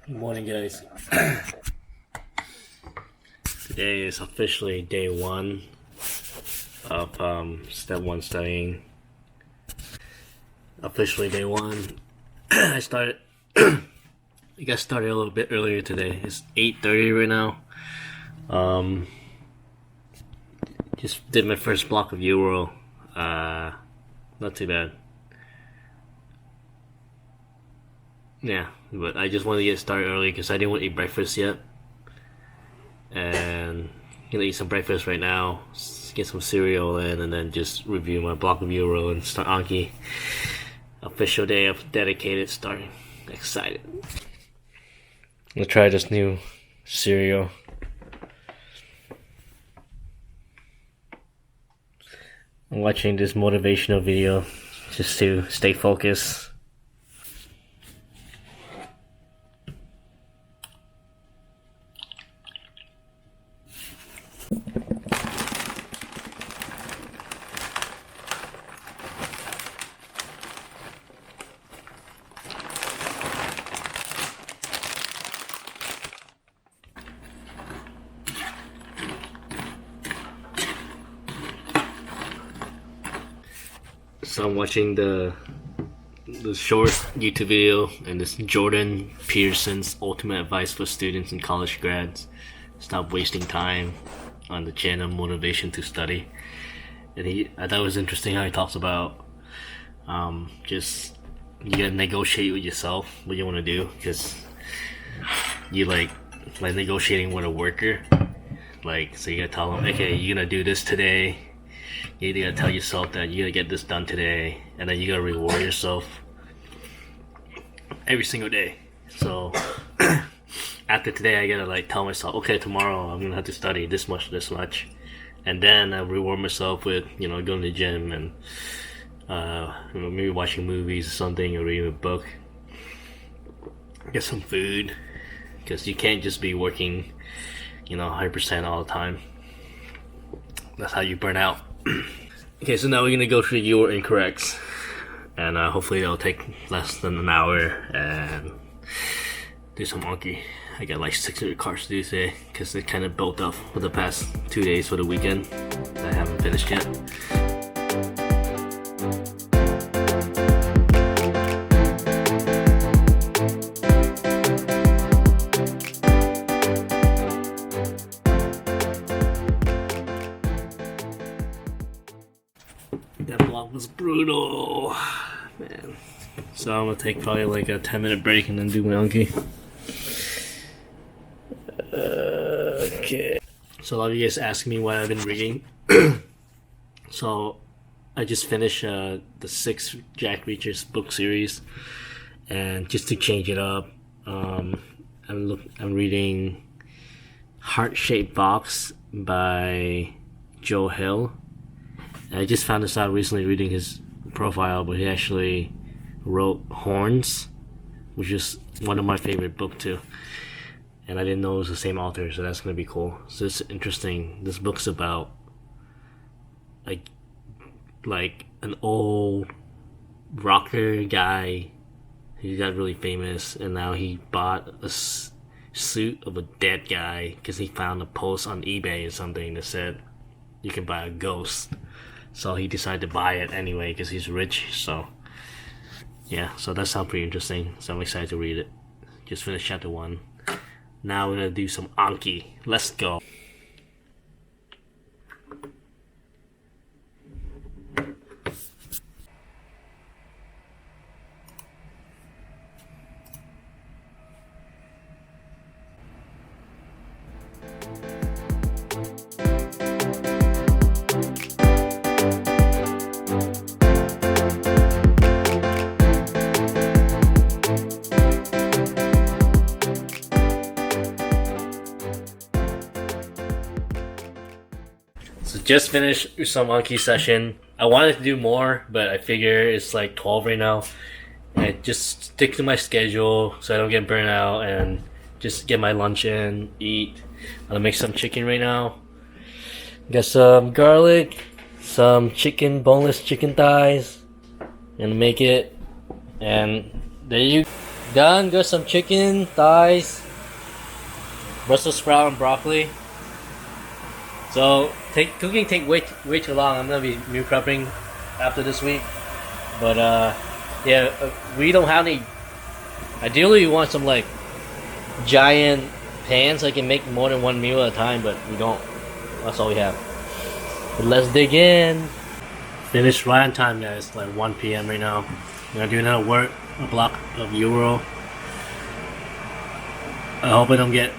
Good morning, guys. Today is officially day 1 of Step 1 studying. Officially day 1. I got started a little bit earlier today. It's 8:30 right now. Just did my first block of UWorld. Not too bad. Yeah, but I just wanted to get started early because I didn't want to eat breakfast yet. And I'm gonna eat some breakfast right now, get some cereal in, and then just review my block of UWorld and start Anki. Official day of dedicated starting. Excited. I'm gonna try this new cereal. I'm watching this motivational video just to stay focused. So I'm watching the short YouTube video, and this Jordan Peterson's ultimate advice for students and college grads: stop wasting time on the channel Motivation to Study. And I thought it was interesting how he talks about just you gotta negotiate with yourself what you want to do, because you like negotiating with a worker. So you gotta tell them, okay, you're gonna do this today. You gotta tell yourself that you gotta get this done today, and then you gotta reward yourself every single day. So after today, I gotta tell myself, okay, tomorrow I'm gonna have to study this much, and then I reward myself with going to the gym and maybe watching movies or something, or reading a book, get some food, because you can't just be working 100% all the time. That's how you burn out. Okay, so now we're gonna go through your incorrects, and hopefully it'll take less than an hour and do some Anki. I got 600 cards to do today because it kind of built up for the past 2 days for the weekend that I haven't finished yet. That block was brutal, man. So I'm gonna take probably a 10-minute break and then do my Anki. Okay. So a lot of you guys ask me what I've been reading. So I just finished the 6 Jack Reacher's book series, and just to change it up, I'm reading Heart-Shaped Box by Joe Hill. I just found this out recently reading his profile, but he actually wrote Horns, which is one of my favorite books too. And I didn't know it was the same author, so that's gonna be cool. So it's interesting. This book's about like an old rocker guy. He got really famous, and now he bought a suit of a dead guy because he found a post on eBay or something that said you can buy a ghost. So he decided to buy it anyway because he's rich. So yeah, so that sounds pretty interesting. So I'm excited to read it. Just finished chapter 1. Now we're gonna do some Anki. Let's go. So just finished some Anki session. I wanted to do more, but I figure it's like 12 right now. And I just stick to my schedule so I don't get burnt out and just get my lunch in, eat. I'm gonna make some chicken right now. Got some garlic, some chicken, boneless chicken thighs. Gonna make it. And there you done. Got some chicken thighs, Brussels sprout and broccoli. So cooking take way too long. I'm gonna be meal prepping after this week, but yeah, we don't have any. Ideally, we want some like giant pans so I can make more than one meal at a time, but we don't. That's all we have. But let's dig in. Finished right on time, guys. Like 1 p.m. right now. I'm gonna do another a block of Euro. I hope I don't get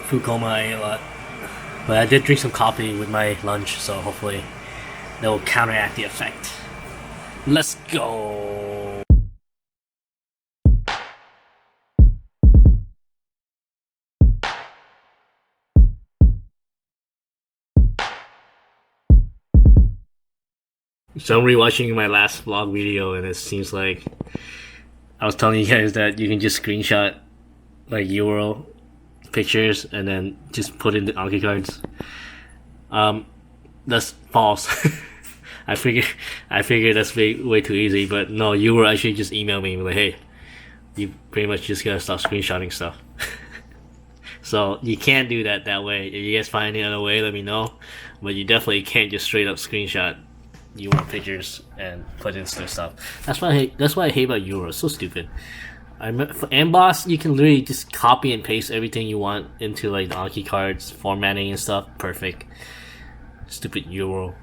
food coma. I ate a lot. But I did drink some coffee with my lunch, so hopefully that will counteract the effect. Let's go! So I'm rewatching my last vlog video, and it seems like I was telling you guys that you can just screenshot like Euro pictures and then just put in the Anki cards. That's false. I figured that's way too easy, but no, you were actually just email me like, hey, you pretty much just gotta stop screenshotting stuff. So you can't do that way. If you guys find any other way, let me know. But you definitely can't just straight up screenshot Euro pictures and put in stuff. That's why I hate about Euro. It's so stupid. For Emboss, you can literally just copy and paste everything you want into like the Anki cards, formatting and stuff. Perfect. Stupid Euro.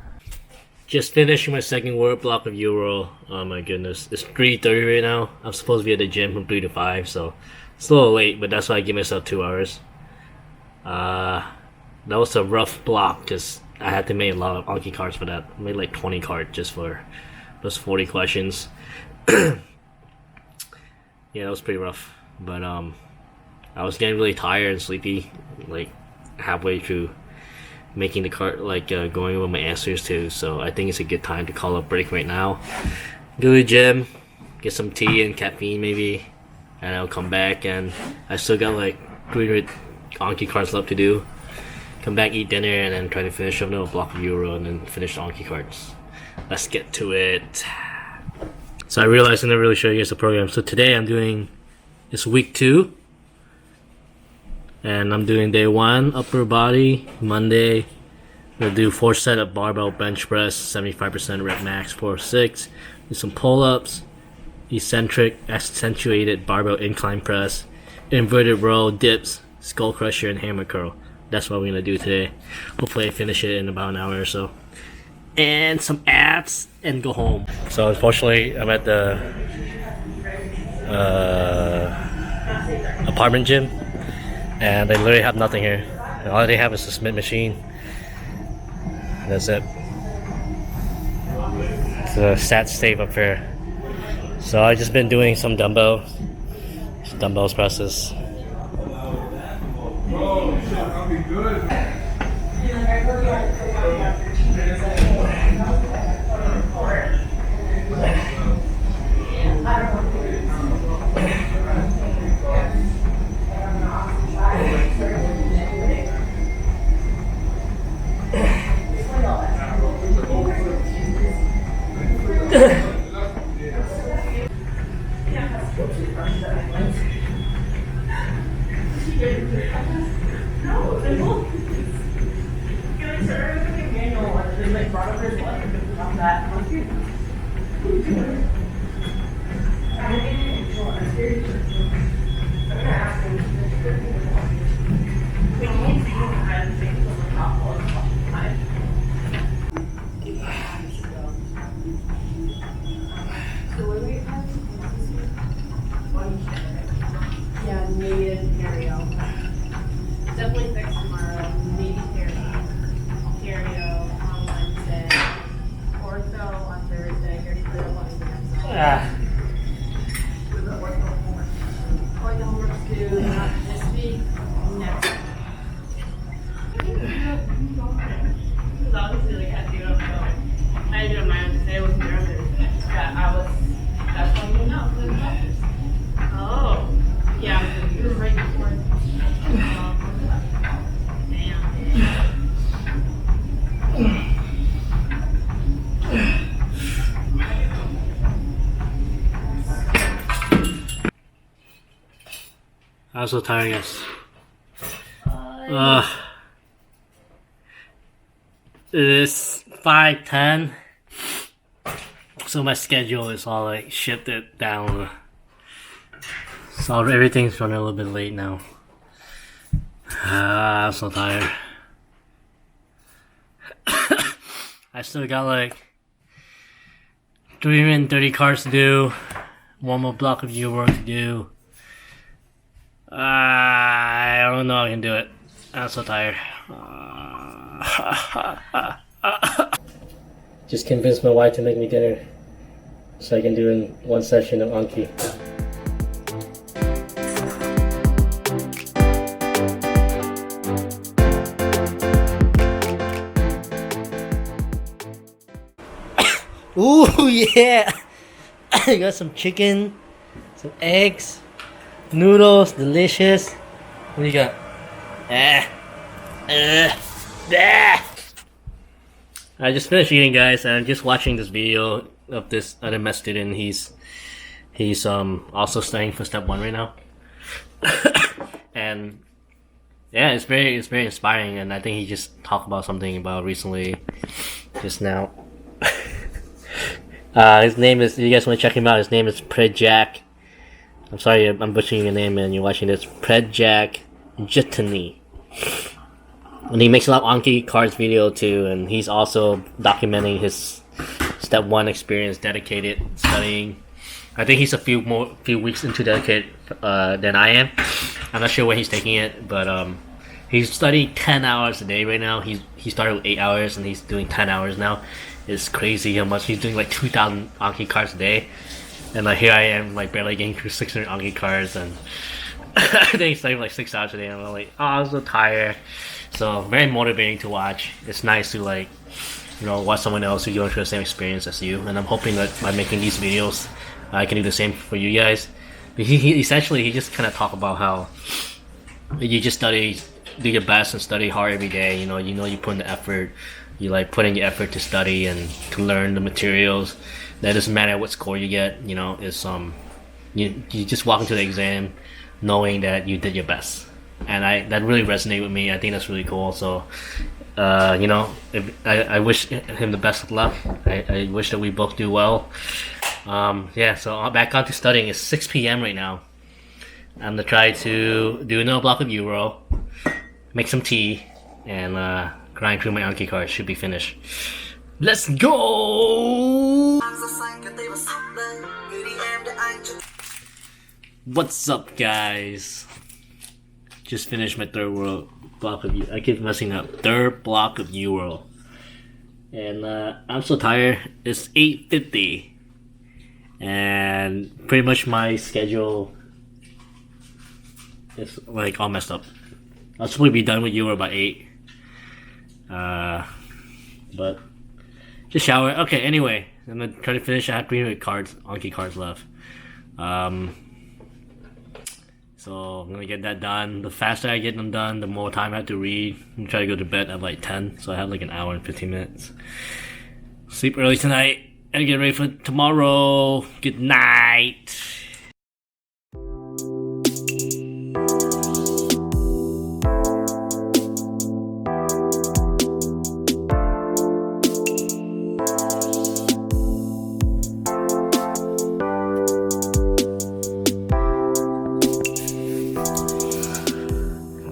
Just finished my second word block of Euro. Oh my goodness. It's 3:30 right now. I'm supposed to be at the gym from 3 to 5, so it's a little late, but that's why I give myself 2 hours. That was a rough block because I had to make a lot of Anki cards for that. I made like 20 cards just for those 40 questions. Yeah, that was pretty rough, but I was getting really tired and sleepy, like halfway through making the card, like going over my answers too. So I think it's a good time to call a break right now. Go to the gym, get some tea and caffeine maybe, and I'll come back. And I still got like 300 Anki cards left to do. Come back, eat dinner, and then try to finish up another block of Euro, and then finish the Anki cards. Let's get to it. So I realized I never really showed you guys the program. So today I'm doing, it's week 2. And I'm doing day 1, upper body. Monday, we'll do 4 set of barbell bench press, 75% rep max, 4-6. Do some pull-ups, eccentric, accentuated barbell incline press, inverted row, dips, skull crusher, and hammer curl. That's what we're gonna do today. Hopefully I finish it in about an hour or so. And some abs and go home. So unfortunately I'm at the apartment gym and they literally have nothing here. All they have is a Smith machine. That's it. It's a sat stave up here. So I've just been doing some dumbbells presses. Yeah, maybe a carry-out. Definitely fix tomorrow. Maybe carry-out on Wednesday. Ortho on Thursday. Here's the one exam. Ortho homework's due not this week, next week. Because obviously, like, I had to do it on my own. I had to do it on my own today. I wasn't there on Thursday. That's why you didn't know. Because it was oh. Yeah, it was right before. I'm so tired, guys. It is 5:10, so my schedule is all like shifted down. So everything's running a little bit late now. I'm so tired. I still got like 330 cards to do, one more block of year work to do. I don't know if I can do it. I'm so tired. Just convinced my wife to make me dinner so I can do in one session of Anki. Ooh, yeah! I got some chicken, some eggs, noodles, delicious. What do you got? I just finished eating, guys, and I'm just watching this video of this other med student. He's also studying for step 1 right now. And yeah, it's very inspiring, and I think he just talked about something about recently just now. His name is, if you guys want to check him out, his name is Prejak. I'm sorry I'm butchering your name and you're watching this. Prejak Jitani. And he makes a lot of Anki cards video too, and he's also documenting his step 1 experience, dedicated studying. I think he's a few weeks into dedicated than I am. I'm not sure where he's taking it, but he's studying 10 hours a day right now. He started with 8 hours and he's doing 10 hours now. It's crazy how much he's doing, like 2,000 Anki cards a day. And like here I am, like barely getting through 600 Anki cards, and I think he's studying like 6 hours a day, and I'm like, oh, I'm so tired. So very motivating to watch. It's nice to like, you know, watch someone else who's going through the same experience as you. And I'm hoping that by making these videos, I can do the same for you guys. But he essentially, he just kind of talk about how you just study, do your best and study hard every day. You know you put in the effort. You like put in your effort to study and to learn the materials. That doesn't matter what score you get. You know, it's you just walk into the exam knowing that you did your best, and that really resonated with me. I think that's really cool. So, you know, I wish him the best of luck. I wish that we both do well. Yeah. So back on to studying. It's 6 p.m. right now. I'm gonna try to do another block of Euro, make some tea, and grind through my Anki cards. Should be finished. Let's go! What's up, guys? Just finished my third block of I keep messing up. Third block of Euro. And I'm so tired. It's 8:50. And pretty much my schedule is like all messed up. I was supposed to be done with Euro by 8. But just shower. Okay, anyway, I'm gonna try to finish. I have 300 cards, Anki cards left. So I'm gonna get that done. The faster I get them done, the more time I have to read. I'm gonna try to go to bed at like 10, so I have like an hour and 15 minutes. Sleep early tonight, And get ready for tomorrow. Good night.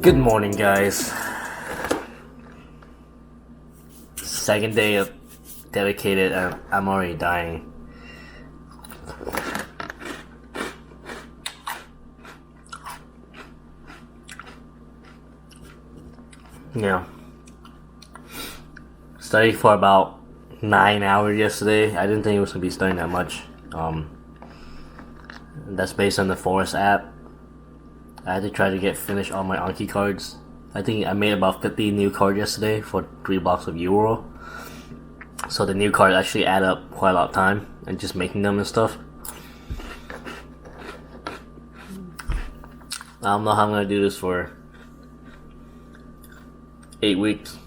Good morning, guys. Second day of dedicated, and I'm already dying. Yeah. Studied for about 9 hours yesterday. I didn't think it was gonna be studying that much. That's based on the Forest app. I had to try to finish all my Anki cards. I think I made about 50 new cards yesterday for 3 blocks of Euro. So the new cards actually add up quite a lot of time and just making them and stuff. I don't know how I'm gonna do this for 8 weeks.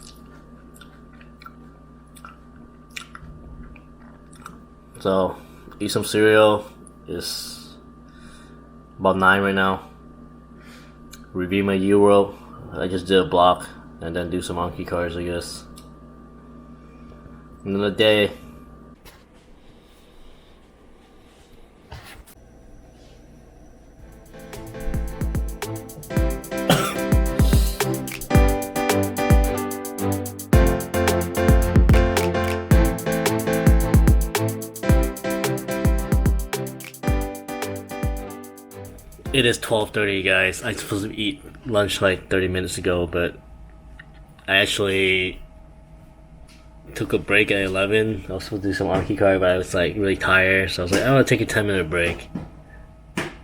So eat some cereal. It's about 9 right now. Review my Euro. I just did a block and then do some Anki cards, I guess. Another day. It is 12:30, guys. I was supposed to eat lunch like 30 minutes ago, but I actually took a break at 11. I was supposed to do some Anki card, but I was like really tired, so I was like, I'm gonna take a 10-minute break.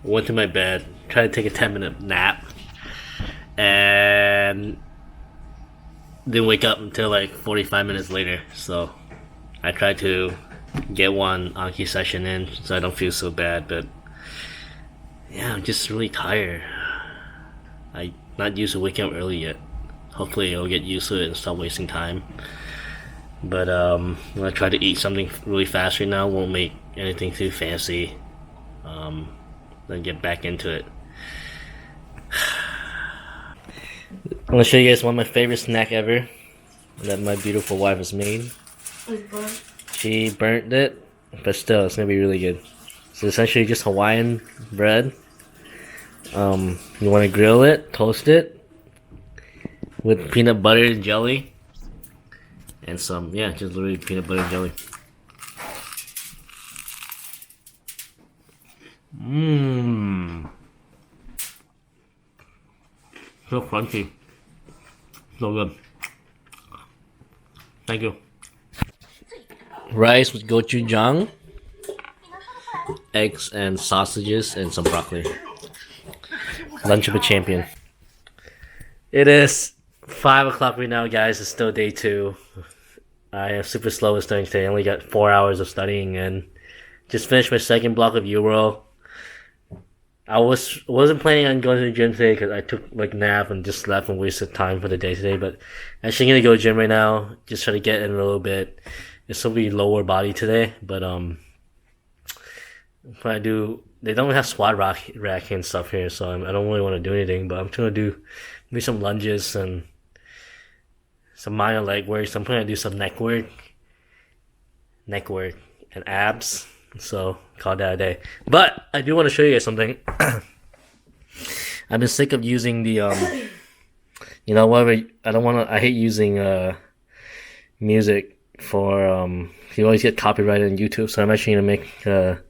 Went to my bed, tried to take a 10-minute nap, and didn't wake up until like 45 minutes later. So I tried to get one Anki session in so I don't feel so bad, but yeah, I'm just really tired. I'm not used to waking up early yet. Hopefully I'll get used to it and stop wasting time. But I'm gonna try to eat something really fast right now. Won't make anything too fancy. Then get back into it. I'm gonna show you guys one of my favorite snack ever that my beautiful wife has made. She burnt it, but still, it's gonna be really good. So essentially just Hawaiian bread. You want to grill it, toast it with peanut butter and jelly, and some, yeah, just literally peanut butter and jelly. So crunchy, so good. Thank you. Rice with gochujang, eggs and sausages, and some broccoli. Lunch of a champion. It is 5 o'clock right now, guys. It's still day 2. I am super slow with studying today. I only got 4 hours of studying and just finished my second block of Euro. I wasn't planning on going to the gym today because I took like a nap and just left and wasted time for the day today. But actually gonna go to the gym right now. Just try to get in a little bit. It's gonna be lower body today, but what I do, they don't have squat rack and stuff here, so I don't really want to do anything, but I'm trying to do maybe some lunges and some minor leg work. So I'm going to do some neck work and abs. So call that a day. But I do want to show you guys something. I've been sick of using the I hate using music for you always get copyrighted on YouTube, so I'm actually gonna make a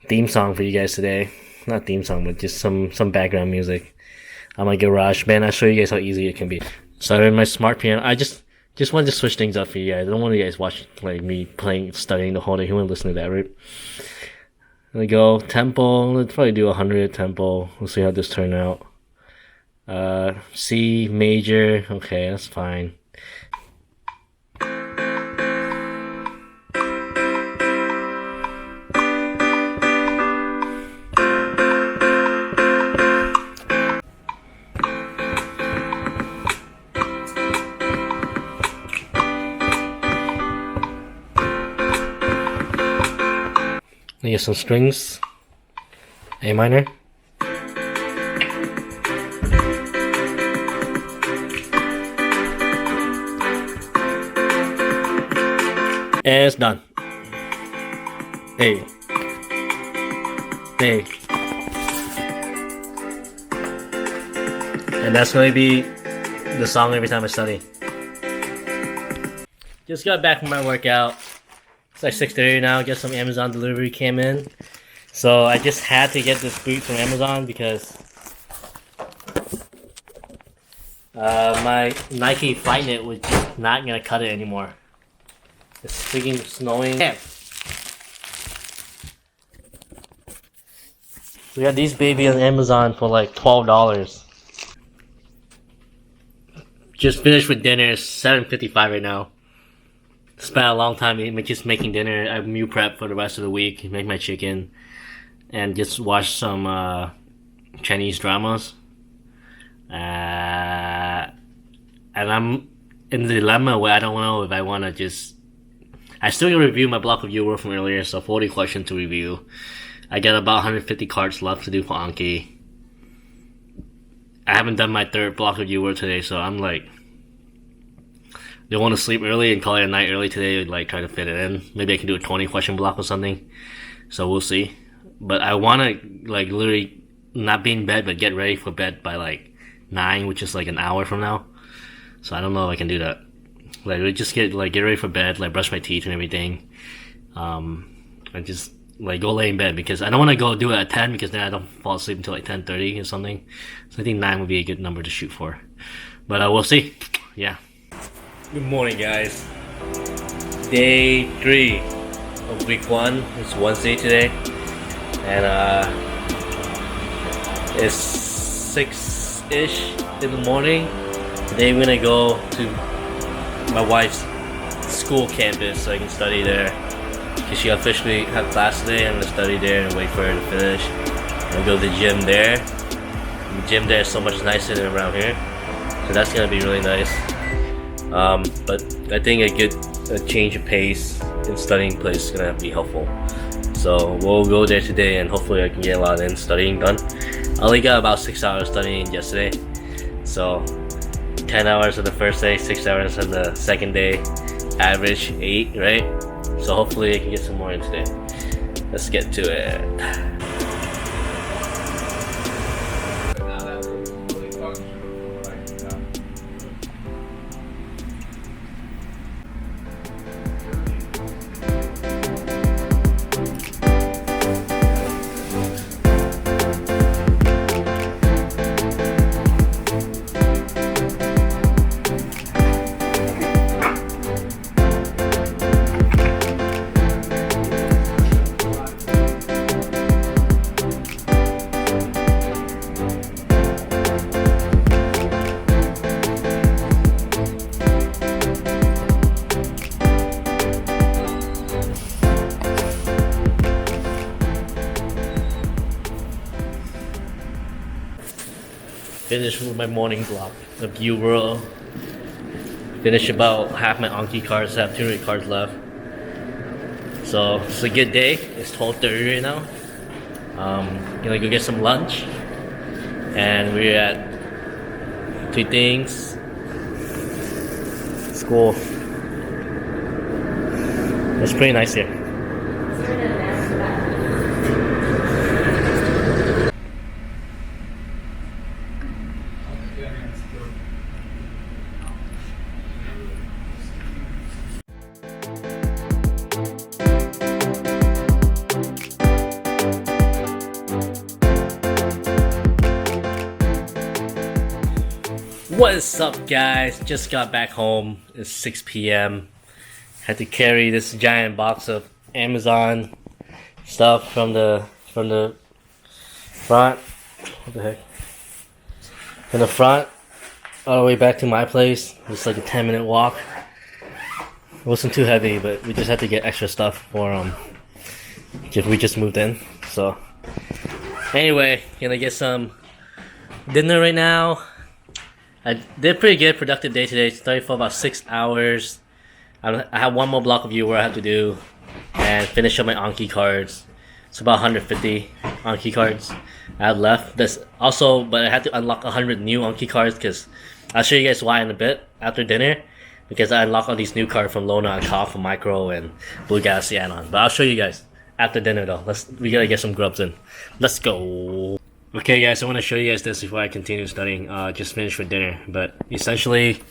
theme song for you guys today. Not theme song, but just some background music on my GarageBand. I'll show you guys how easy it can be. So I'm in my smart piano. I just wanted to switch things up for you guys. I don't want you guys watch like me studying the whole day. You want to listen to that, right? There we go. Tempo. Let's probably do 100 tempo. We'll see how this turns out. C major. Okay, that's fine. I get some strings. A minor. And it's done. Hey. Hey. And that's gonna be the song every time I study. Just got back from my workout. It's like 6:30 now. Get some Amazon delivery came in. So I just had to get this boot from Amazon because my Nike Flyknit was just not gonna cut it anymore. It's freaking snowing. Yeah. We got these baby on Amazon for like $12. Just finished with dinner. It's 7:55 right now. Spent a long time just making dinner. I meal prep for the rest of the week. Make my chicken, and just watch some Chinese dramas. And I'm in the dilemma where I don't know if I want to just. I still gotta review my block of view work from earlier, so 40 questions to review. I got about 150 cards left to do for Anki. I haven't done my third block of view work today, so I'm like, don't want to sleep early and call it a night early today, like try to fit it in. Maybe I can do a 20 question block or something. So we'll see. But I want to like literally not be in bed, but get ready for bed by like 9, which is like an hour from now. So I don't know if I can do that. Like just get ready for bed, like brush my teeth and everything. And just like go lay in bed because I don't want to go do it at 10 because then I don't fall asleep until like 10:30 or something. So I think 9 would be a good number to shoot for. But we'll see. Yeah. Good morning, guys. Day 3 of week 1. It's Wednesday today, and it's 6-ish in the morning. Today we're gonna go to my wife's school campus so I can study there. Cause she officially had class today. I'm gonna study there and wait for her to finish. I'm gonna go to the gym there. The gym there is so much nicer than around here, so that's gonna be really nice. But I think a change of pace in studying place is gonna be helpful. So we'll go there today and hopefully I can get a lot in studying done. I only got about 6 hours studying yesterday, so 10 hours on the first day, 6 hours on the second day, average 8, right? So hopefully I can get some more in today. Let's get to it. Finished with my morning block of View World. Finished about half my Anki cards. I have 200 cards left. So it's a good day. It's 12:30 right now. Gonna go get some lunch. And we're at two things. School. It's pretty nice here. What's up, guys? Just got back home. It's 6 p.m. Had to carry this giant box of Amazon stuff from the front. What the heck? From the front all the way back to my place. It's like a 10-minute walk. It wasn't too heavy, but we just had to get extra stuff for we just moved in. So anyway, gonna get some dinner right now. I did pretty good, productive day today. Studied for about 6 hours. I have one more block of view where I have to do and finish up my Anki cards. It's about 150 Anki cards I have left. This also, but I had to unlock 100 new Anki cards because I'll show you guys why in a bit after dinner. Because I unlocked all these new cards from Lona and Koff from Micro and Blue Galaxy add-on. But I'll show you guys after dinner though. We gotta get some grubs in. Let's go. Okay guys, I want to show you guys this before I continue studying. Just finished for dinner. But essentially,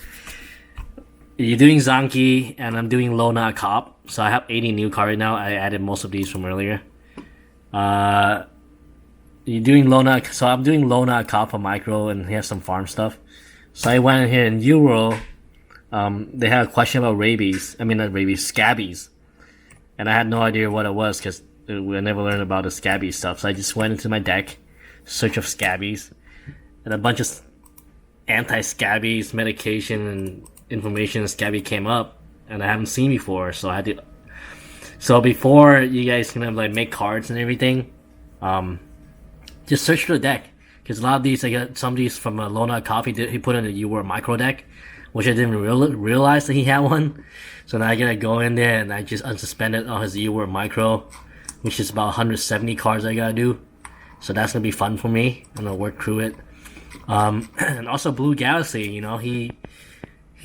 you're doing Zanki and I'm doing Lona Cop. So I have 80 new cards right now. I added most of these from earlier. You're doing Lona, so I'm doing Lona Cop for Micro and he has some farm stuff. So I went in here in Euro. They had a question about rabies. I mean, not rabies, scabies. And I had no idea what it was because we never learned about the scabies stuff. So I just went into my deck, search of scabies, and a bunch of anti-scabies medication and information on scabby came up, and I haven't seen before. So I had to. So before you guys can like make cards and everything, just search for the deck because a lot of these I got some of these from Lona Coffee. He put in the UWorld micro deck, which I didn't realize that he had one. So now I gotta go in there and I just unsuspended on his UWorld micro, which is about 170 cards I gotta do. So that's gonna be fun for me. I'm gonna work through it. And also Blue Galaxy, you know, he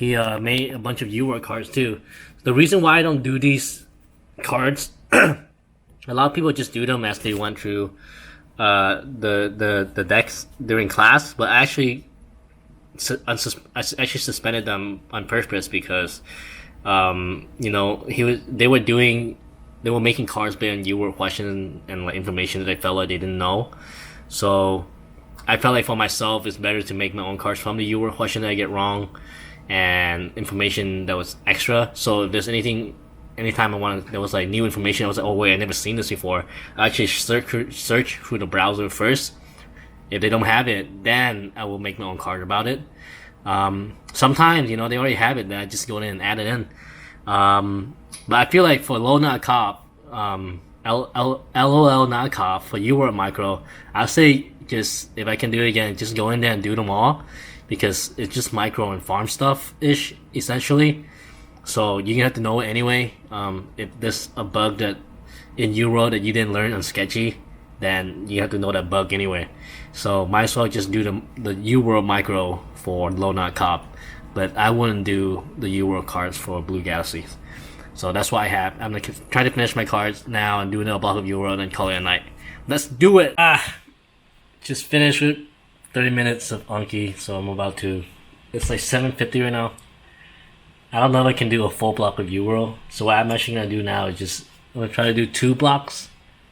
made a bunch of UWorld cards too. The reason why I don't do these cards, a lot of people just do them as they went through the decks during class, but I actually suspended them on purpose because you know they were making cards based on UWorld questions and like information that I felt like they didn't know. So I felt like for myself it's better to make my own cards from the UWorld question that I get wrong and information that was extra. So if there's anytime I wanted there was like new information, I was like, oh wait, I never seen this before. I actually search through the browser first. If they don't have it, then I will make my own card about it. Sometimes, you know, they already have it, then I just go in and add it in. But I feel like for Lona Cop, LOL not Cop, for UWorld Micro, I'll say just, if I can do it again, just go in there and do them all. Because it's just micro and farm stuff-ish, essentially. So you're gonna have to know it anyway. If there's a bug that in UWorld that you didn't learn on Sketchy, then you have to know that bug anyway. So might as well just do the UWorld micro for Lona Cop, but I wouldn't do the UWorld cards for Blue Galaxy. So that's what I have. I'm gonna try to finish my cards now and do another block of UWorld and call it a night. Let's do it! Just finished with 30 minutes of Anki, so I'm about to. It's like 7:50 right now. I don't know if I can do a full block of UWorld. So what I'm actually gonna do now is just I'm gonna try to do 2 blocks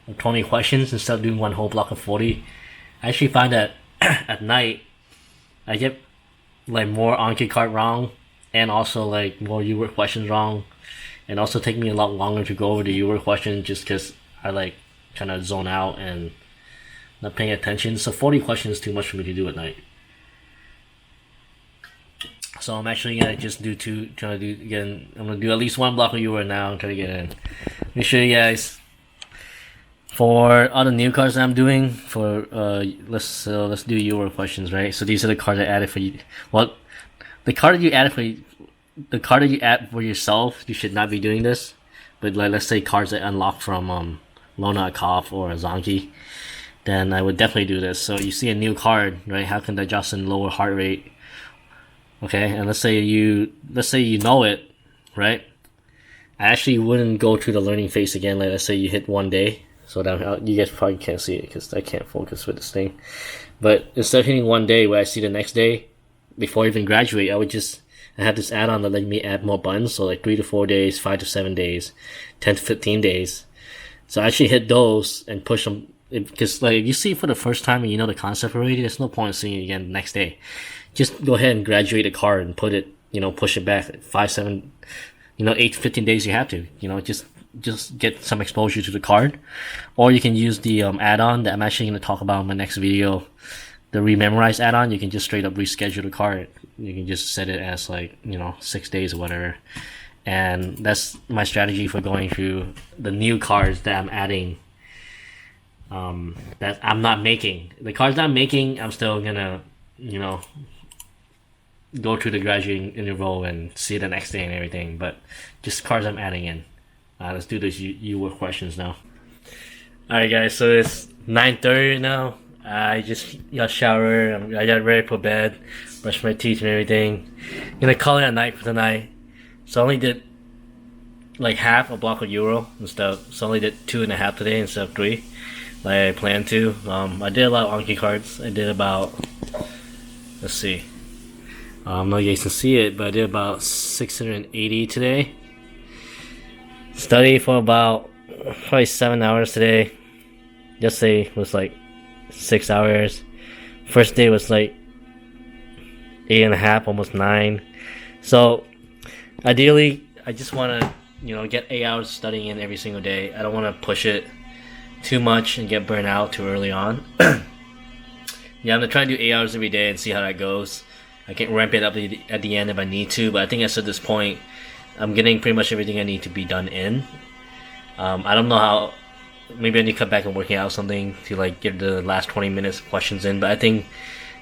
of 20 questions instead of doing one whole block of 40. I actually find that at night I get like more Anki card wrong and also like more UWorld questions wrong, and also take me a lot longer to go over the UWorld question just because I like kind of zone out and not paying attention. So 40 questions is too much for me to do at night. So I'm actually gonna just do 2, trying to do again. I'm gonna do at least 1 block of UWorld now and try to get in. Let me show you guys. For all the new cards that I'm doing, for let's do UWorld questions, right? So these are the cards I added for you. Well, the card that you added for yourself, you should not be doing this. But like, let's say cards that unlock from Lona Koff or Zanki, then I would definitely do this. So you see a new card, right? How can digestion lower heart rate? Okay, and let's say you know it, right? I actually wouldn't go through the learning phase again. Like let's say you hit 1 day. So that you guys probably can't see it because I can't focus with this thing. But instead of hitting 1 day where I see the next day, before I even graduate, I have this add-on that let me add more buttons. So like 3 to 4 days, 5 to 7 days, 10 to 15 days. So I actually hit those and push them. Because like if you see it for the first time and you know the concept already, there's no point in seeing it again the next day. Just go ahead and graduate a card and put it, push it back 5, 7, 8 to 15 days you have to, just get some exposure to the card. Or you can use the add-on that I'm actually going to talk about in my next video, the rememorize add-on. You can just straight up reschedule the card. You can just set it as 6 days or whatever. And that's my strategy for going through the new cards that I'm adding, that I'm not making. The cards that I'm making, I'm still gonna go through the graduating interval and see the next day and everything, but just cards I'm adding in. Let's do these UWorld questions now. Alright guys, so it's 9:30 now. I just got showered, I got ready for bed, brushed my teeth and everything. Gonna call it a night for tonight. So I only did like half a block of Euro and stuff. So I only did 2.5 today instead of 3, like I planned to. I did a lot of Anki cards. I did about, let's see, I don't know if you guys can see it, but I did about 680 today. Studied for about probably 7 hours today. Yesterday was like 6 hours. First day was like 8.5, almost 9. So ideally, I just want to, get 8 hours studying in every single day. I don't want to push it too much and get burnt out too early on. Yeah, I'm gonna try to do 8 hours every day and see how that goes. I can ramp it up at the end if I need to, but I think at this point, I'm getting pretty much everything I need to be done in. I don't know how. Maybe I need to cut back on working out or something to like get the last 20 minutes of questions in. But I think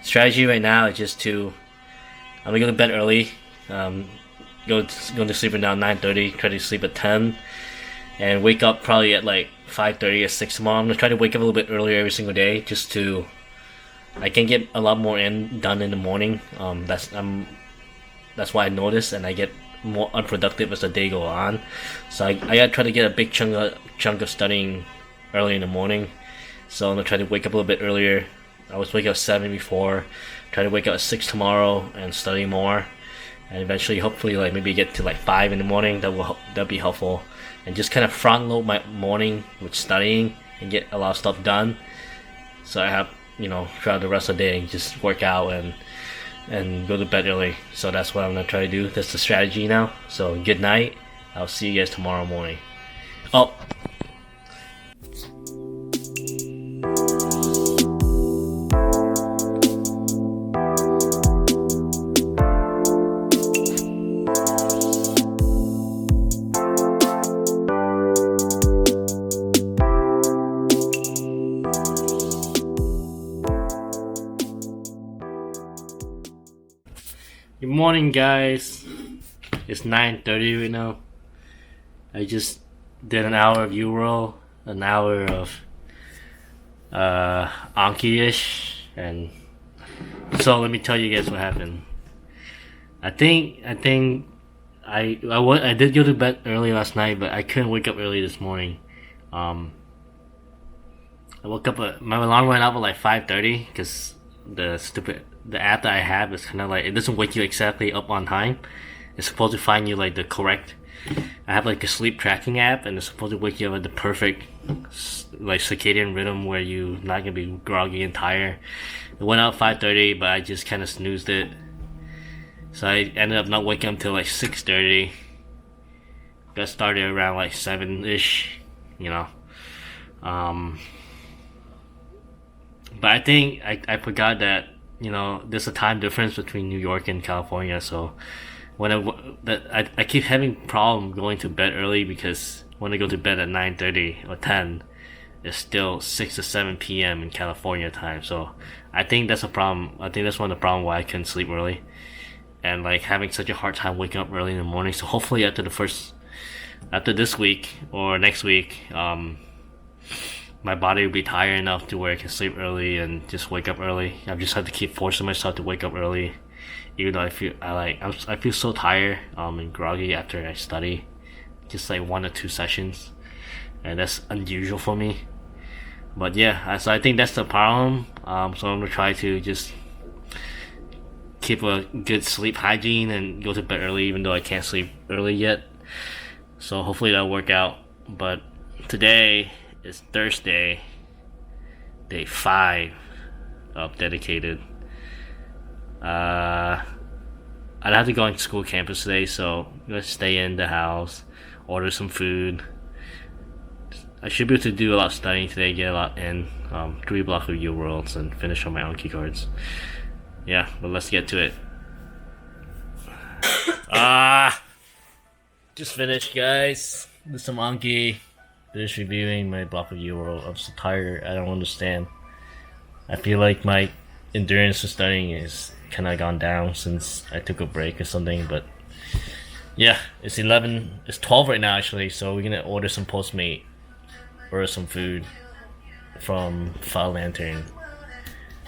strategy right now is just to I'm gonna go to bed early. Go to sleep around 9:30. Try to sleep at 10, and wake up probably at like 5:30 or 6 tomorrow. I'm gonna try to wake up a little bit earlier every single day, just to I can get a lot more done in the morning. That's why I notice, and I get more unproductive as the day go on. So I gotta try to get a big chunk of studying early in the morning. So I'm gonna try to wake up a little bit earlier. I was waking up 7 before. Try to wake up at 6 tomorrow and study more. And eventually, hopefully, like maybe get to like 5 in the morning. That'll be helpful. And just kind of front load my morning with studying and get a lot of stuff done. So I have throughout the rest of the day just work out and go to bed early. So that's what I'm gonna try to do. That's the strategy now. So good night. I'll see you guys tomorrow morning. Oh. Good morning, guys. It's 9:30 right now. I just did an hour of Euro, an hour of Anki-ish, and so let me tell you guys what happened. I think I did go to bed early last night, but I couldn't wake up early this morning. I woke up my alarm went up at like 5:30 because the app that I have is kind of like, it doesn't wake you exactly up on time. It's supposed to find you like the correct. I have like a sleep tracking app, and it's supposed to wake you up at the perfect like circadian rhythm where you're not gonna be groggy and tired. It went out 5:30, but I just kind of snoozed it, so I ended up not waking up until like 6:30. Got started around like 7-ish, But I think I forgot that there's a time difference between New York and California. So when I keep having problem going to bed early, because when I go to bed at 9:30 or 10, it's still 6 to 7 p.m. in California time. So I think that's a problem. I think that's one of the problems why I couldn't sleep early, and like having such a hard time waking up early in the morning. So hopefully after this week or next week, my body will be tired enough to where I can sleep early and just wake up early. I just have to keep forcing myself to wake up early, even though I feel so tired and groggy after I study, just like 1 or 2 sessions, and that's unusual for me. But yeah, so I think that's the problem. So I'm gonna try to just keep a good sleep hygiene and go to bed early, even though I can't sleep early yet. So hopefully that'll work out. But today is Thursday, day 5 of dedicated. I'd have to go on school campus today, so I'm gonna stay in the house, order some food. I should be able to do a lot of studying today, get a lot in, 3 blocks of U Worlds, and finish on my Anki cards. Yeah, but let's get to it. Just finished, guys, with some Anki. Finished reviewing my block of U World. I'm so tired, I don't understand. I feel like my endurance for studying is kind of gone down since I took a break or something, but yeah, it's 12 right now actually, so we're gonna order some Postmate, order some food, from File Lantern.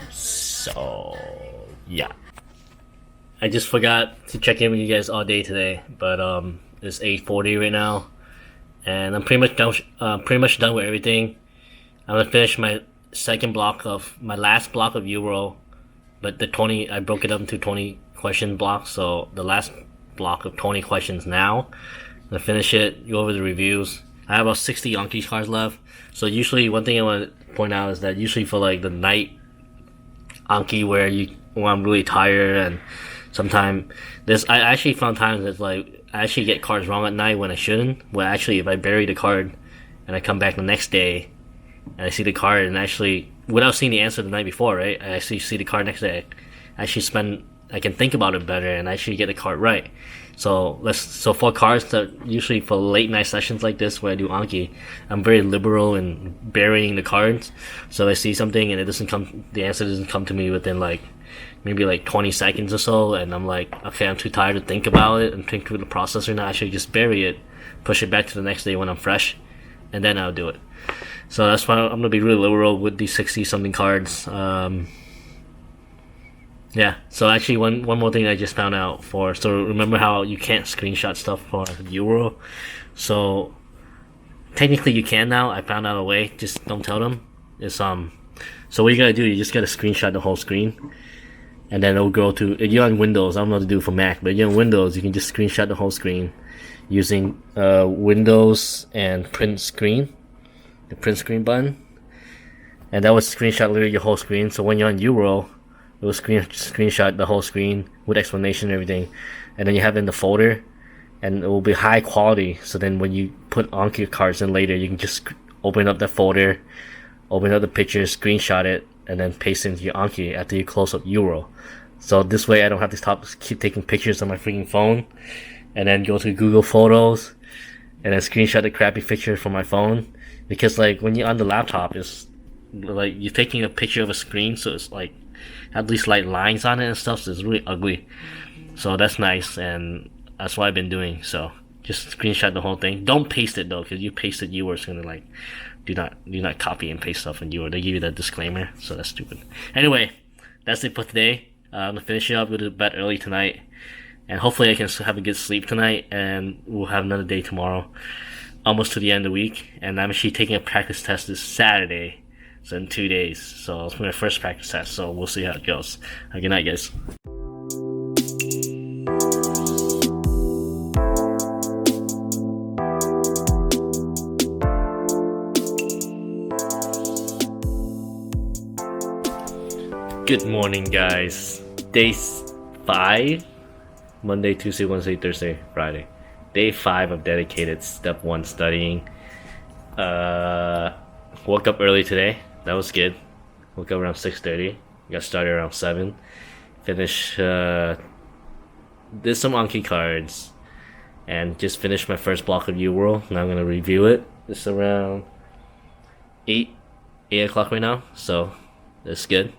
So yeah, I just forgot to check in with you guys all day today, but it's 8:40 right now, and I'm pretty much done with everything. I'm gonna finish my last block of Euro, but I broke it up into 20 question blocks, so the last block of 20 questions now. I'm gonna finish it, go over the reviews. I have about 60 Anki cards left. So usually, one thing I want to point out is that usually for like the night Anki when I'm really tired, and sometimes I actually found times that like I actually get cards wrong at night when I shouldn't. Well, actually, if I bury the card and I come back the next day and I see the card, and actually without seeing the answer the night before, right? I actually see the card next day. I can think about it better and actually get the card right. So for cards that usually for late night sessions like this where I do Anki, I'm very liberal in burying the cards. So if I see something and the answer doesn't come to me within like maybe like 20 seconds or so, and I'm like, okay, I'm too tired to think about it and think through the process or not, I should just bury it, push it back to the next day when I'm fresh, and then I'll do it. So that's why I'm gonna be really liberal with these 60 something cards. Yeah, so actually one more thing I just found out so remember how you can't screenshot stuff for Euro? So technically you can now. I found out a way, just don't tell them. So what you gotta do, you just gotta screenshot the whole screen, and then it'll go to, if you're on Windows, I don't know what to do for Mac, but if you're on Windows, you can just screenshot the whole screen using Windows and print screen, the print screen button, and that would screenshot literally your whole screen. So when you're on Euro, it will screenshot the whole screen with explanation and everything, and then you have it in the folder, and it will be high quality. So then when you put Anki cards in later, you can just open up the folder, open up the picture, screenshot it, and then paste it into your Anki after you close up Euro. So this way I don't have to keep taking pictures on my freaking phone, and then go to Google Photos, and then screenshot the crappy picture from my phone. Because like when you're on the laptop, it's like you're taking a picture of a screen, so it's like have these like lines on it and stuff, so it's really ugly. So that's nice, and that's what I've been doing. So just screenshot the whole thing. Don't paste it though, because you paste it, it's gonna like do not copy and paste stuff in They give you that disclaimer, so that's stupid. Anyway, that's it for today. I'm gonna finish it up, go to bed early tonight, and hopefully I can have a good sleep tonight, and we'll have another day tomorrow, almost to the end of the week. And I'm actually taking a practice test this Saturday. So in 2 days. So it's my first practice test, so we'll see how it goes. Good night, guys. Good morning, guys. Day 5, Monday, Tuesday, Wednesday, Thursday, Friday. Day 5 of dedicated Step 1 studying. Woke up early today. That was good. Woke up around 6:30. Got started around 7. Finished, did some Anki cards, and just finished my first block of Euro. Now I'm gonna review it. It's around 8 o'clock right now, so that's good.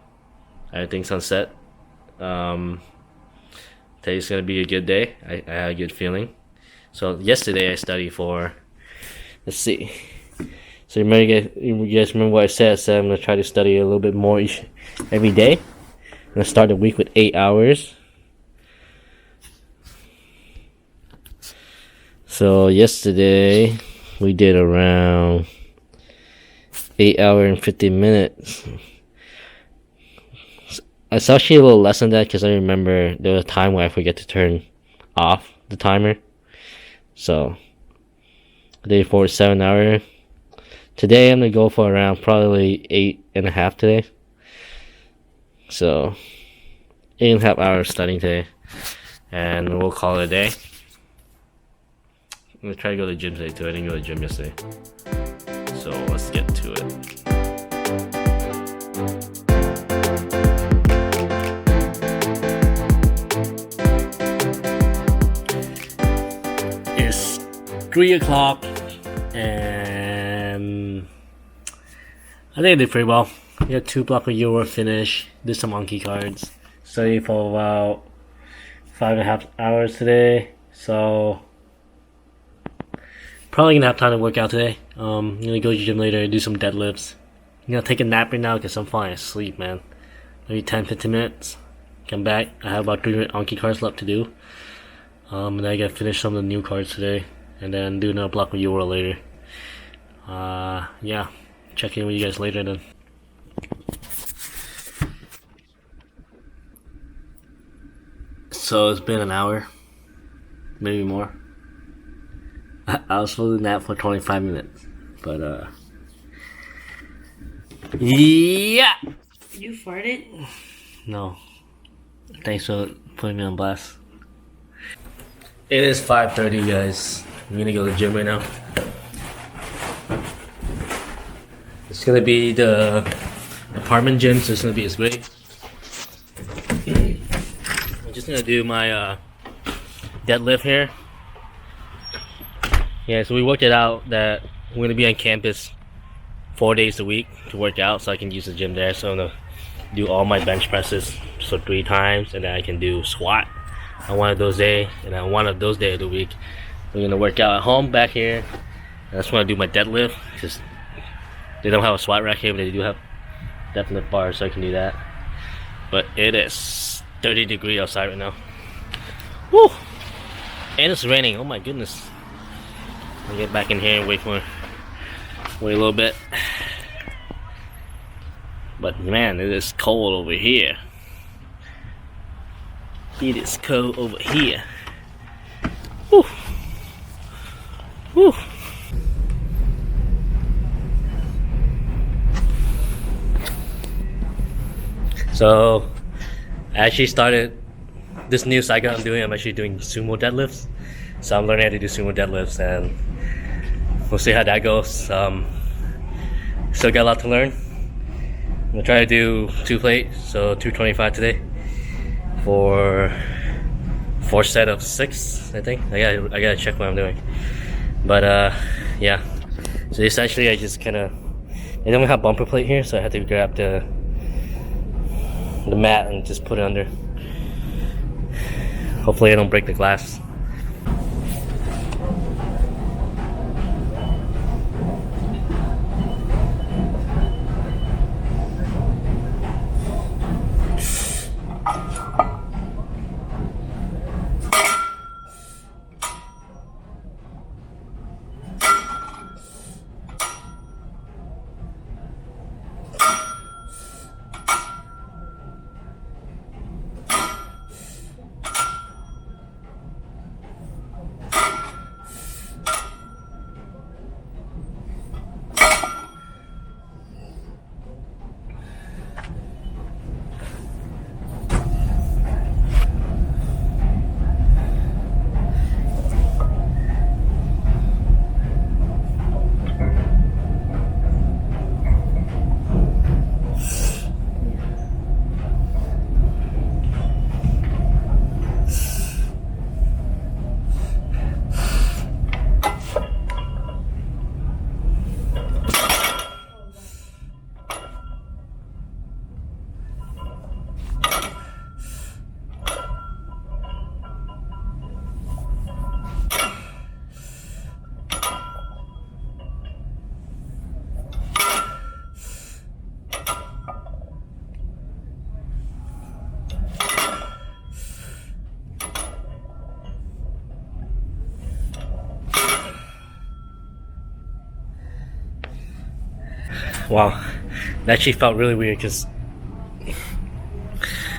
Everything's on set. Today's gonna be a good day. I had a good feeling. So yesterday I studied for, let's see. So you guys remember what I said? I said I'm going to try to study a little bit more every day. I'm going to start the week with 8 hours. So yesterday we did around 8 hours and 15 minutes. It's actually a little less than that because I remember there was a time where I forget to turn off the timer. So I did 7 hours. Today I'm gonna go for around probably 8.5 today. So 8.5 hours studying today, and we'll call it a day. I'm gonna try to go to the gym today too. I didn't go to the gym yesterday, so let's get to it. It's 3 o'clock, and I think I did pretty well. We had 2 block of Euro finish, did some Anki cards, studied for about 5.5 hours today, so probably gonna have time to work out today. I'm gonna go to the gym later, do some deadlifts, take a nap right now because I'm falling asleep, man. Maybe 10-15 minutes. Come back. I have about 300 Anki cards left to do. And then I gotta finish some of the new cards today, and then do another block of UWorld later. Yeah. Check in with you guys later then. So it's been an hour, maybe more. I was supposed to nap for 25 minutes, but yeah. You farted? No. Thanks for putting me on blast. It is 5:30, guys. I'm gonna go to the gym right now. It's gonna be the apartment gym, so it's gonna be as great. I'm just gonna do my deadlift here. Yeah, so we worked it out that we're gonna be on campus 4 days a week to work out, so I can use the gym there. So I'm gonna do all my bench presses, so 3 times, and then I can do squat on one of those days, and on one of those days of the week, we're gonna work out at home back here. And I just wanna do my deadlift, because they don't have a squat rack here, but they do have deadlift bars, so I can do that. But it is 30 degrees outside right now. Woo! And it's raining, oh my goodness. I'll get back in here and wait a little bit. But man, it is cold over here. It is cold over here. Woo! Woo! So, I actually started this new cycle I'm doing. I'm actually doing sumo deadlifts. So I'm learning how to do sumo deadlifts, and we'll see how that goes. Still got a lot to learn. I'm gonna try to do 2 plates, so 225 today for 4 set of 6, I think. I gotta check what I'm doing. But yeah. So essentially I just kinda, I don't have bumper plate here, so I had to grab the mat and just put it under. Hopefully I don't break the glass. Wow, that actually felt really weird because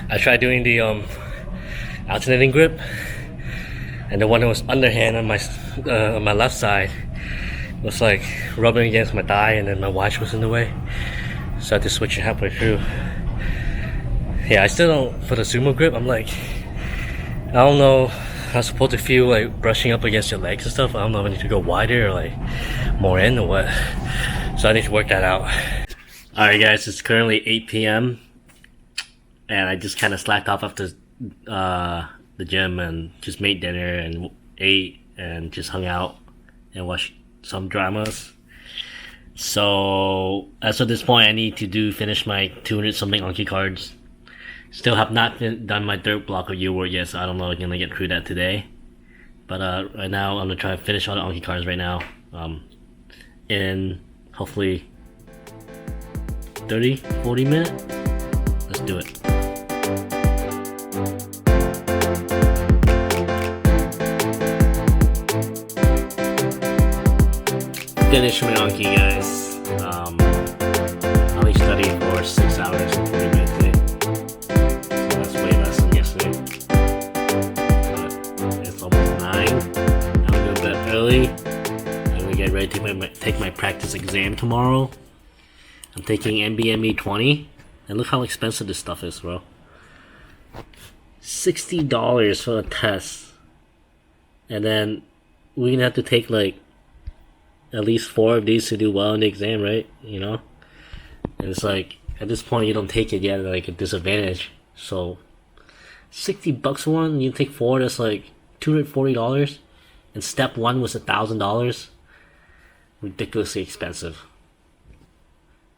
I tried doing the alternating grip, and the one that was underhand on my left side was like rubbing against my thigh, and then my watch was in the way, so I had to switch it halfway through. Yeah, I still don't, for the sumo grip, I'm like, I don't know how it's supposed to feel like brushing up against your legs and stuff. I don't know if I need to go wider or like more in or what. So I need to work that out. Alright guys, it's currently 8 p.m. and I just kind of slacked off after the gym and just made dinner and ate and just hung out and watched some dramas. So as of this point, I need to finish my 200 something Anki cards. Still have not done my 3rd block of UWorld yet, so I don't know if I'm gonna get through that today. But right now I'm gonna try to finish all the Anki cards right now. And hopefully 30, 40 minute? Let's do it. Finished my Anki, guys. I only studied for 6 hours and 40 minutes today. So that's way less than yesterday. But it's almost 9. I'm gonna go to bed early. I'm gonna get ready to take my practice exam tomorrow. I'm taking NBME 20. And look how expensive this stuff is, bro. $60 for a test. And then we're gonna have to take like at least 4 of these to do well in the exam, right? You know? And it's like, at this point, you don't take it yet, like a disadvantage. So, $60 one, you take 4, that's like $240. And step 1 was $1,000. Ridiculously expensive.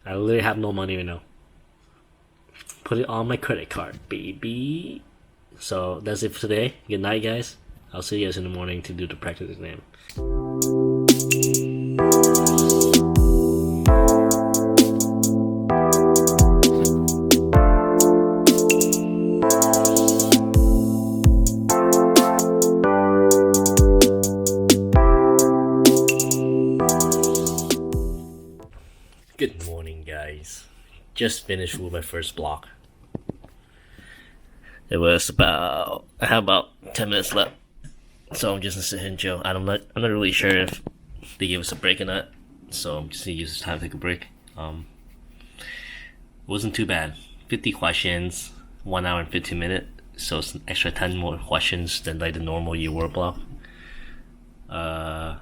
I literally have no money right now. Put it on my credit card, baby. So, that's it for today. Good night, guys. I'll see you guys in the morning to do the practice exam. Good morning, guys. Just finished with my first block. It was I have about 10 minutes left, so I'm just gonna sit here and chill. I'm not really sure if they gave us a break or not, so I'm just gonna use this time to take a break. It wasn't too bad. 50 questions, 1 hour and 15 minutes, so it's an extra 10 more questions than like the normal U block. But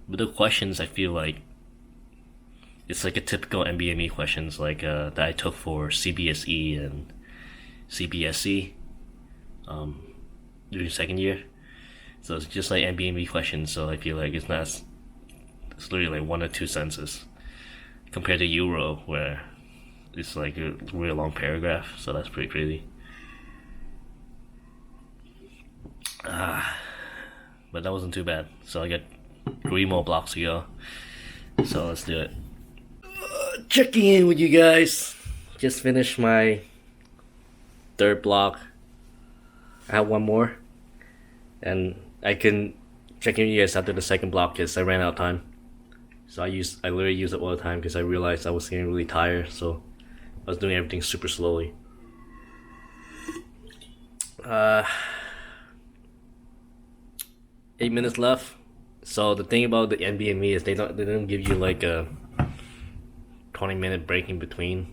the questions, I feel like it's like a typical NBME questions like that I took for CBSE and CBSE during second year. So it's just like NBME questions, so I feel like it's literally like 1 or 2 sentences compared to Euro where it's like a really long paragraph, so that's pretty crazy. But that wasn't too bad, so I got 3 more blocks to go, so let's do it. Checking in with you guys. Just finished my 3rd block. I have 1 more, and I can check in with you guys after the 2nd block because I ran out of time. So I literally use it all the time because I realized I was getting really tired, so I was doing everything super slowly. 8 minutes left. So the thing about the NBME is they don't give you like a 20-minute break in between.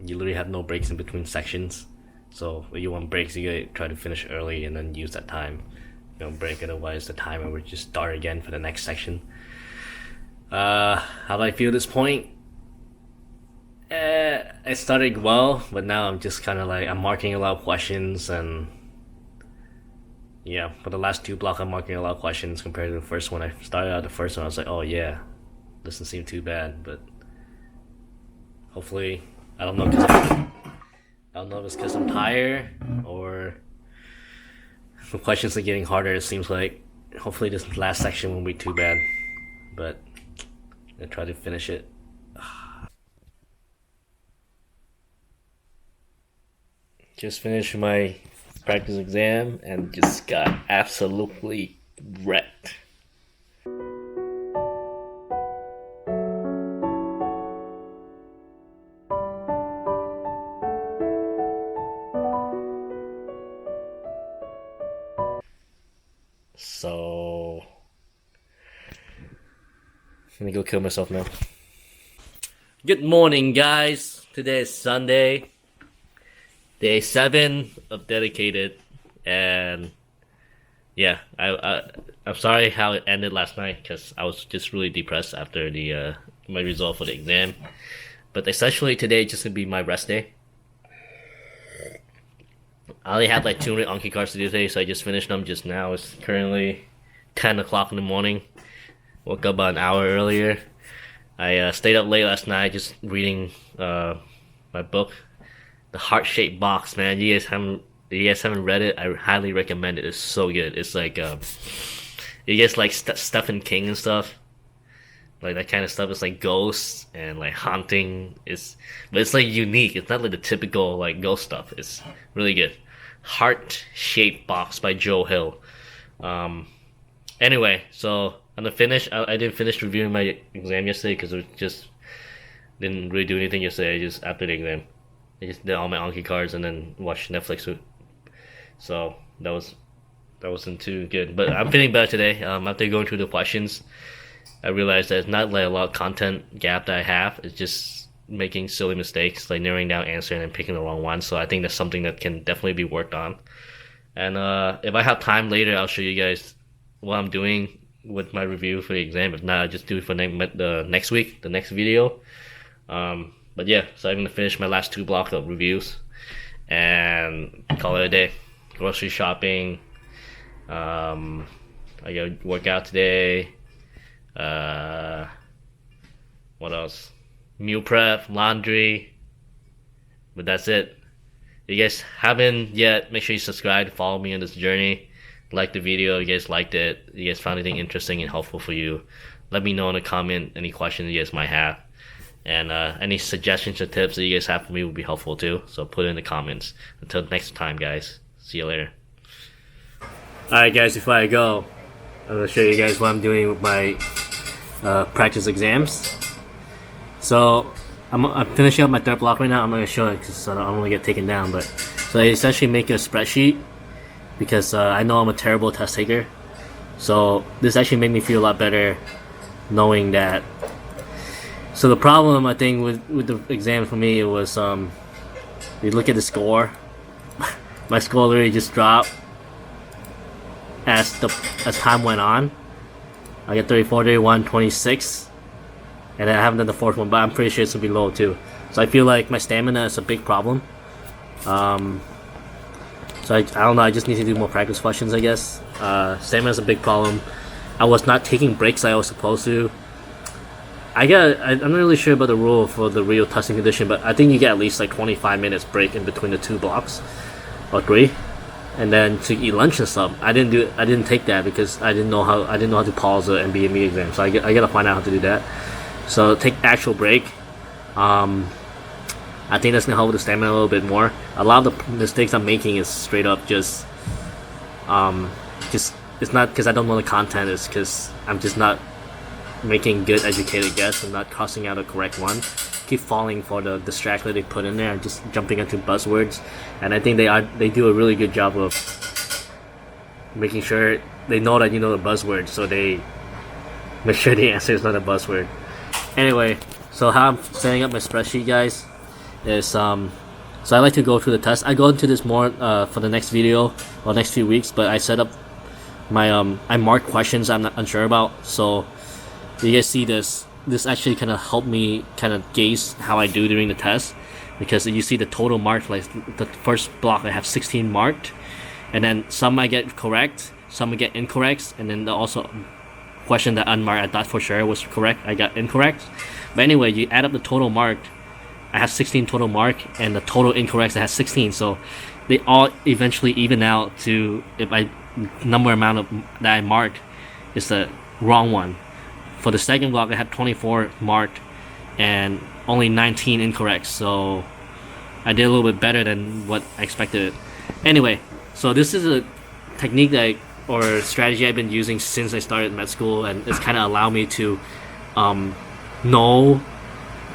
You literally have no breaks in between sections. So if you want breaks, you gotta try to finish early and then use that time. You don't break, otherwise the timer would just start again for the next section. How do I feel at this point? I started well, but now I'm just kind of like, I'm marking a lot of questions, and yeah, for the last 2 blocks I'm marking a lot of questions compared to the first one. I started out the first one, I was like, oh yeah, doesn't seem too bad, but hopefully, I don't know if it's because I'm tired or the questions are getting harder. It seems like hopefully this last section won't be too bad, but I'll try to finish it. Just finished my practice exam and just got absolutely wrecked. So I'm gonna go kill myself now. Good morning, guys. Today is Sunday, day 7 of dedicated, and yeah, I'm sorry how it ended last night because I was just really depressed after the my result for the exam. But essentially today just gonna be my rest day. I only had like 200 Anki cards to do today, so I just finished them just now. It's currently 10 o'clock in the morning. Woke up about an hour earlier. I stayed up late last night just reading my book, The Heart-Shaped Box. Man, you guys haven't read it, I highly recommend it. It's so good. It's like you guys like Stephen King and stuff. like that kind of stuff. It's like ghosts and like haunting. But it's like unique. It's not like the typical like ghost stuff. It's really good. Heart-shaped box by Joe Hill. Anyway, so I'm gonna finish. I didn't finish reviewing my exam yesterday because it just didn't really do anything yesterday. I just after the exam, I just did all my Anki cards and then watched Netflix. So that wasn't too good. But I'm feeling better today. After going through the questions, I realized that it's not like a lot of content gap that I have. It's just making silly mistakes, like narrowing down answer and then picking the wrong one. So I think that's something that can definitely be worked on. And if I have time later, I'll show you guys what I'm doing with my review for the exam. If not, I'll just do it for the next week, the next video. But yeah, so I'm gonna finish my last 2 blocks of reviews and call it a day. Grocery shopping. I gotta work out today. What else? Meal prep, laundry. But that's it. If you guys haven't yet, make sure you subscribe, follow me on this journey. Like the video, you guys liked it. You guys found anything interesting and helpful for you. Let me know in the comment any questions you guys might have. And any suggestions or tips that you guys have for me would be helpful too. So put it in the comments. Until next time, guys. See you later. Alright guys, before I go, I'm going to show you guys what I'm doing with my practice exams. So I'm finishing up my 3rd block right now. I'm going to show it because I don't want to get taken down. But so I essentially make a spreadsheet because I know I'm a terrible test taker. So this actually made me feel a lot better knowing that. So the problem I think with the exam for me, it was you look at the score. My score literally just dropped as time went on. I got 34, 31, 26, and then I haven't done the 4th one, but I'm pretty sure it's gonna be low too. So I feel like my stamina is a big problem. So I don't know. I just need to do more practice questions, I guess. Stamina is a big problem. I was not taking breaks like I was supposed to. I'm not really sure about the rule for the real testing condition, but I think you get at least like 25 minutes break in between the 2 blocks, or 3. And then to eat lunch and stuff. I didn't take that because I didn't know how to pause the MBME exam. So I gotta find out how to do that. So take actual break. I think that's gonna help with the stamina a little bit more. A lot of the mistakes I'm making is straight up just it's not because I don't know the content. It's because I'm just not making good educated guess and not crossing out a correct one. Keep falling for the distraction they put in there and just jumping into buzzwords. And I think they do a really good job of making sure they know that you know the buzzword, so they make sure the answer is not a buzzword. Anyway, so how I'm setting up my spreadsheet, guys, is so I like to go through the test. I go into this more for the next video or next few weeks, but I set up my I mark questions I'm not unsure about. So you guys see this actually kind of helped me kind of gauge how I do during the test, because you see the total mark. Like the first block I have 16 marked, and then some I get correct, some I get incorrect, and then also question that unmarked I thought for sure was correct, I got incorrect. But anyway, you add up the total marked, I have 16 total mark, and the total incorrect I have 16, so they all eventually even out to if I number amount of that I marked is the wrong one. For the second block, I had 24 marked and only 19 incorrect, so I did a little bit better than what I expected. Anyway, so this is a technique or strategy I've been using since I started med school, and it's kind of allowed me to know,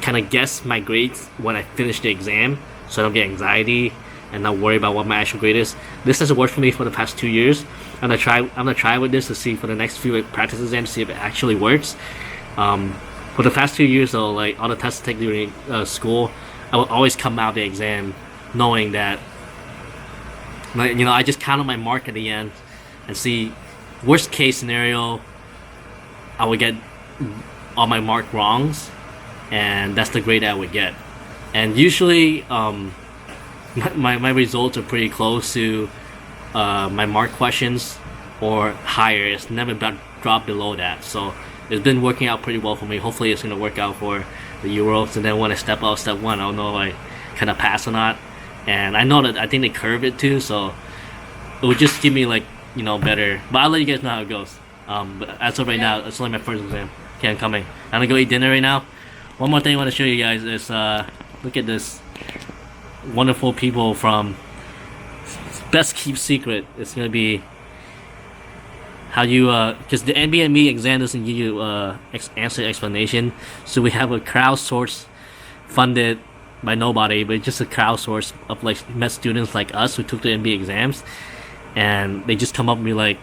kind of guess my grades when I finish the exam, so I don't get anxiety and not worry about what my actual grade is. This has worked for me for the past 2 years. I'm gonna try with this to see for the next few practice exams, see if it actually works. For the past 2 years though, like all the tests I take during school, I will always come out the exam knowing that, like, you know, I just counted my mark at the end and see worst case scenario, I would get all my mark wrongs, and that's the grade I would get. And usually my results are pretty close to my mark questions or higher. It's never dropped below that, so it's been working out pretty well for me. Hopefully it's going to work out for the Euros, and then when I step out step 1, I'll know if I kind of pass or not. And I know that I think they curve it too, so it would just give me, like, you know, better. But I'll let you guys know how it goes. But as of right now, it's only my first exam. Okay, I'm coming. I'm gonna go eat dinner right now. One more thing I want to show you guys is look at this wonderful people from Best Keep Secret. It's gonna be how you because the NBME exam doesn't give you answer explanation, so we have a crowdsource funded by nobody, but just a crowdsource of like med students like us who took the MBA exams, and they just come up and be like,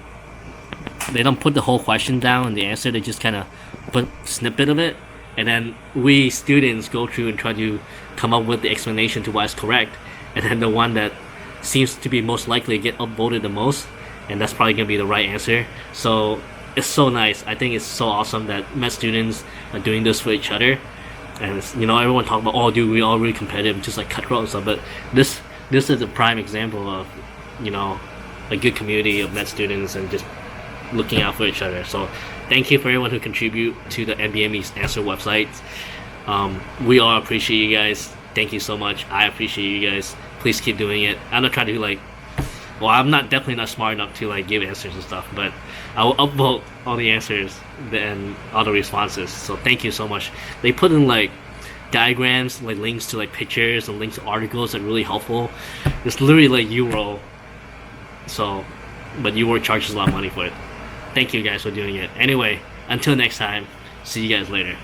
they don't put the whole question down and the answer, they just kind of put snippet of it, and then we students go through and try to come up with the explanation to why it's correct, and then the one that seems to be most likely get upvoted the most, and that's probably gonna be the right answer. So it's so nice. I think it's so awesome that med students are doing this for each other, and it's, you know, everyone talk about, oh dude, we all really competitive, just like cutthroat and stuff, but this is a prime example of, you know, a good community of med students and just looking out for each other. So thank you for everyone who contribute to the NBME's answer website. We all appreciate you guys. Thank you so much. I appreciate you guys. Please keep doing it. I'm not trying to like, well, I'm definitely not smart enough to like give answers and stuff, but I will upvote all the answers and all the responses. So thank you so much. They put in like diagrams, like links to like pictures and links to articles that are really helpful. It's literally like URL. So, but URL charges a lot of money for it. Thank you guys for doing it. Anyway, until next time, see you guys later.